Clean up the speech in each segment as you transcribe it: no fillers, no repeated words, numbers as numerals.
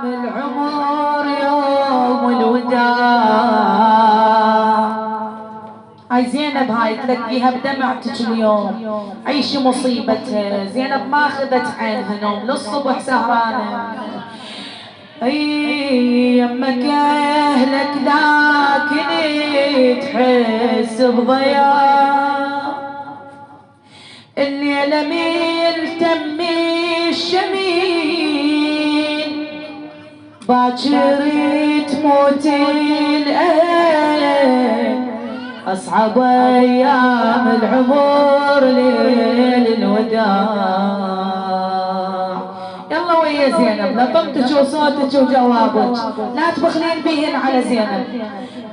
العمر يوم الوداع. هاي زينب هاي تلقيها بدمعتك اليوم، عيشي مصيبتها. زينب ما اخذت عينها نوم للصبح سهرانه. اي يمك اهلك لكن تحس بضياع. الليله من تمي الشمين باكر تموت الاهل. اصعب ايام العمر ليل الوداع. يلا ويا زينب نطقتك وصوتك وجوابك، لا تبخلين بيهن على زينب.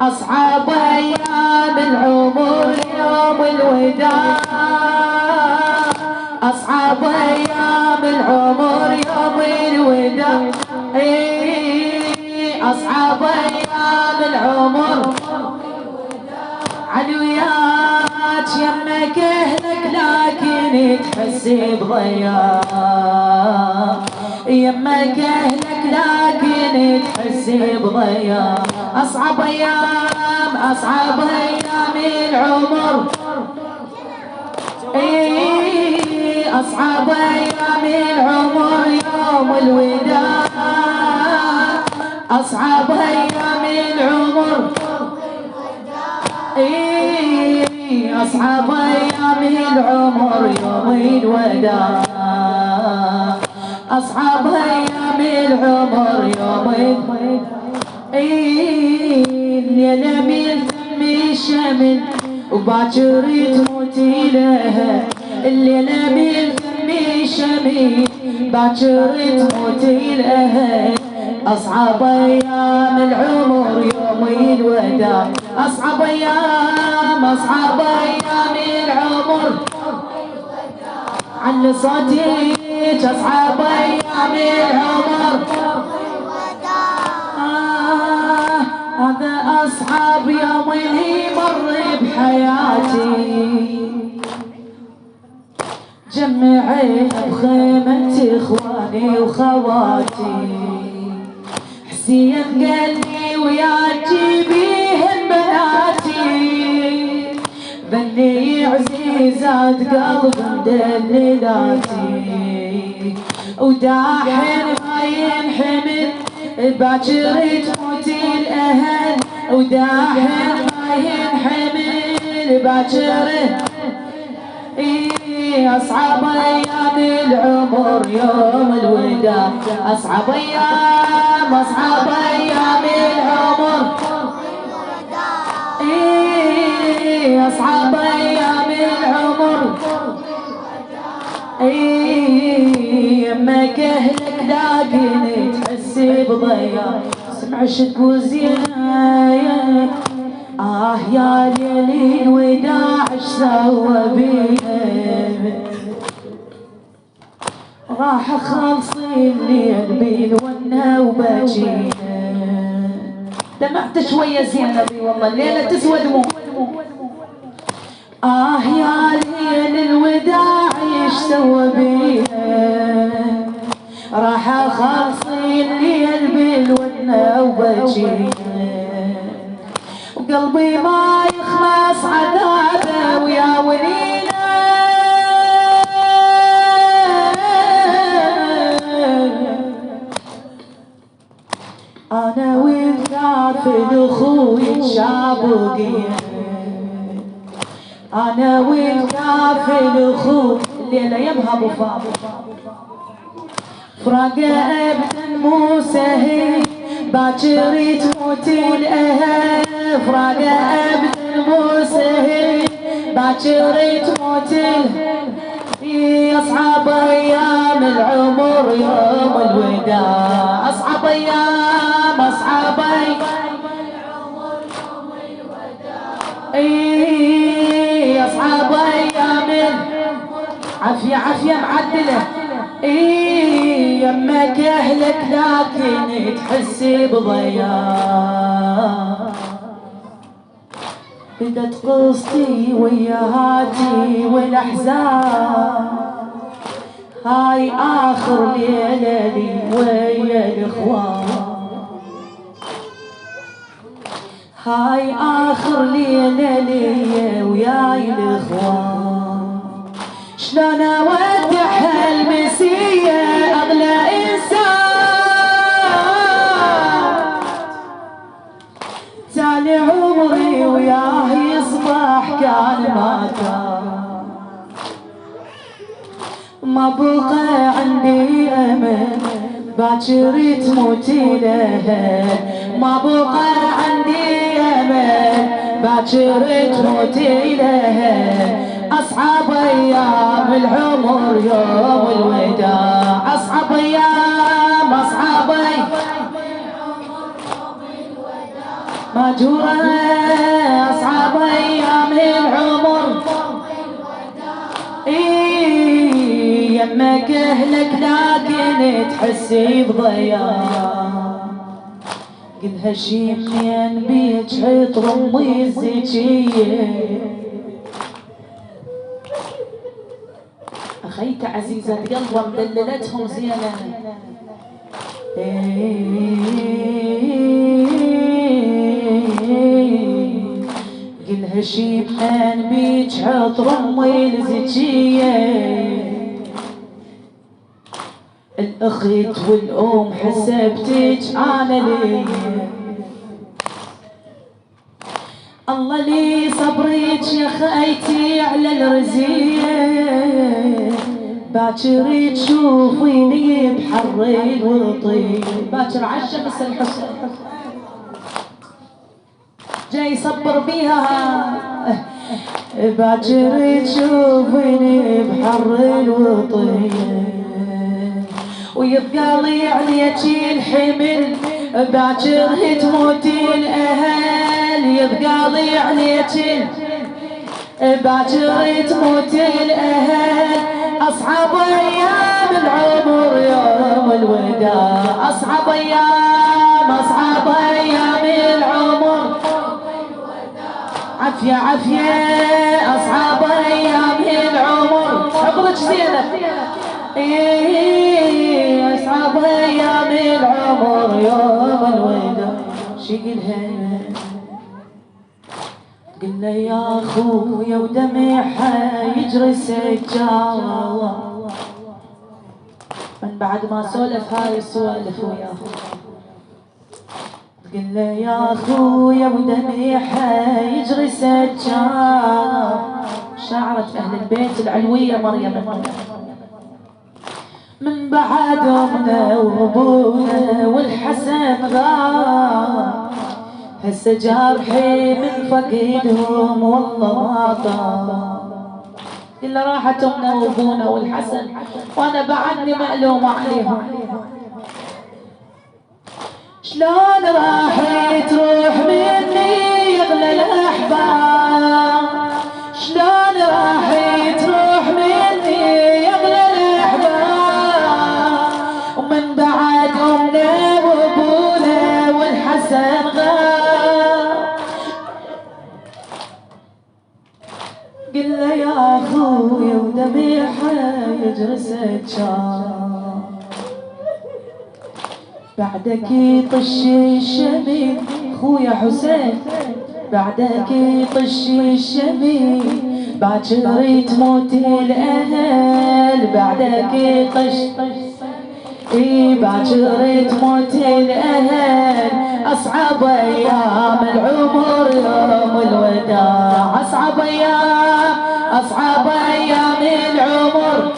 اصعب ايام العمر يوم الوداع. اصعب ايام العمر يوم الوداع. اصعب ايام العمر علويات يمك اهلك لكن تحس بضياع. يمك اهلك لكن تحس بضياع. اصعب ايام العمر. اصعب ايام العمر يوم الوداع. اصعب ايام العمر. أصعب أيام العمر يوم الوداع. أصعب أيام العمر يوم الليلة من تم الشمل وباكر تموتي لها. الليلة من تم الشمل باكر تموتي لها. أصعب أيام العمر يوم الوداع. أصعب أيام العمر على صوتك. أصعب أيام العمر هذا أصعب يوم لي مر بحياتي. جمعينا بخيمة إخواني وخواتي. حسين قال لي وياكي بيهن بناتي. بني عزيزات قلب مدللاتي. وداحن ما ينحمل باكر تموتي الاهل. وداحن ما ينحمل باكر. أصعب أيام العمر يوم الوداع. أصعب أيام العمر. أصعب أيام العمر. يمك أهلك لكن تحس بضياع. سمعش تقول زينب يا ليل الوداع ايش سوى بيها. راح اخلصي الليل بالونه وبجينا. دمعت شويه زينبي والله الليله تسوى دموع. يا ليل الوداع ايش سوى بيها. راح اخلصي الليل بالونه وبجينا. وقلبي ما يخلص عذابه ويا ولينا. انا والكافل اخوي شابقين. انا والكافل اخوي الليله يمها ابو فاضل. فراقه ابدا مو سهل باكر تموتي الاهل. فراقه ابدا مو سهل باكر تموتي. اصعب ايام العمر يوم الوداع. اصعب ايام العمر يوم الوداع. اصعب ايام عافيه معدله. يمك اهلك لكن تحس بضياع. بدت قصتي وياهاتي والاحزان. هاي اخر ليله لي ويا الاخوان. هاي اخر ليلة ليا وياي الاخوان، شلون اودع هالمسية اغلى انسان، تالي عمري وياه يصبح كان ما كان، ما بقى عندي امل باكر تموتي لها، ما بقى عندي امل باكر تموتي لها، اصعب ايام العمر يوم الوداع، اصعب ايام اصعب ايام ماجورة، اصعب ايام العمر يمك اهلك لكن تحسي بضياع، قلها شي منين بيك عطر امي الزكية، اخيت عزيزة قلبها مدللتهم زينة، قلها شي منين بيك عطر امي الزكية، الاخت والام حسبتك انا لي، الله لي صبرك يا خيتي على الرزية، باكر تشوفيني بحر الوطين، باكر عالشمس الحسن جاي يصبر بيها، باكر تشوفيني بحر الوطين، ويبقى لي عليك الحمل باكر تموتي الاهل، يبقى لي عليك باكر تموتي الاهل، اصعب ايام العمر يوم الوداع، اصعب ايام اصعب ايام العمر عافية عافية، اصعب ايام العمر حفظك زينب، اصعب ايام العمر يوم الوداع، شقلها قلنا يا اخويا ودمع يجري سجال، من بعد ما سولف هاي السوالف وياه، قلنا يا اخويا ودمع يجري سجال، شاعرة اهل البيت العلوية مريم، من بعد امنا وابونا والحسن غاب، هسه جارحي من فقيدهم والله ما طاب، الا راحت امنا وابونا والحسن وانا بعدني مألومة عليهم، شلون راح تروح مني يغلى الاحباب، شلون راح تروح مني يغلى الاحباب، ومن بعد امنا وابونا والحسن غاب، قل له يا اخويا ودميحه يجري سجار، بعدك يطش الشميل خويا حسين، بعدك يطش الشميل باكر تموت الاهل، بعدك يطش باكر تموت الاهل، اصعب ايام العمر يوم الوداع، اصعب ايام اصعب ايام العمر